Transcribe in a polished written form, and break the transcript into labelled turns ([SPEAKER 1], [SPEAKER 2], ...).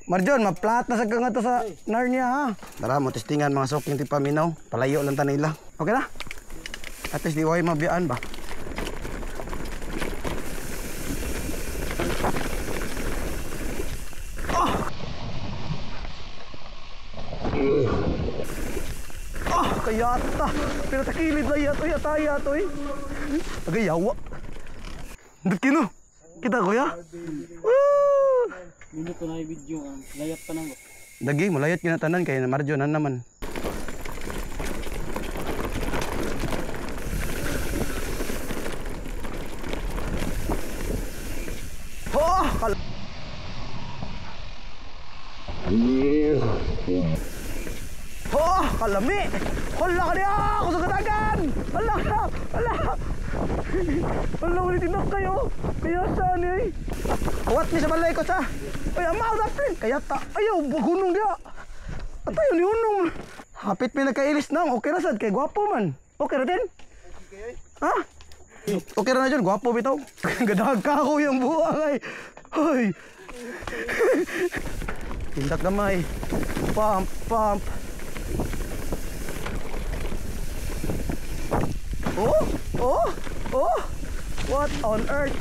[SPEAKER 1] Marjon, maplat na sa kanga to sa Narnia ha. Tara mo testingan mga sok yung tipaminaw. Palayo lang ta nila. Okay na? At least di way mabiyaan ba? Kayata. Pero takilid na yato yataya to eh. Agay yawa. Dukino. Kita ko ya.
[SPEAKER 2] Minuto na yung video ang layat pa nang.
[SPEAKER 1] Dagi malayat kinatanan kay na Marjonan naman. Oh, oh, kalami! Hala ka niya! Ako sa katagan! Hala ka! Hala! Hala, ulit tinok kayo! Kaya saan eh? Kawat ni sa balay ko sa! Ay, amaw na pin! Kaya ta... Ayaw, hunong dia! At tayo ni hunong! Hapit may nagkailis na! Okay na sad, kay gwapo man! Okay na din? Ha? Okay na dyan, gwapo bitaw! Gadag ka ako yung buwang ay! Hoy! Tindak gamay! Pump! Pump! Oh! Oh! Oh! What on earth?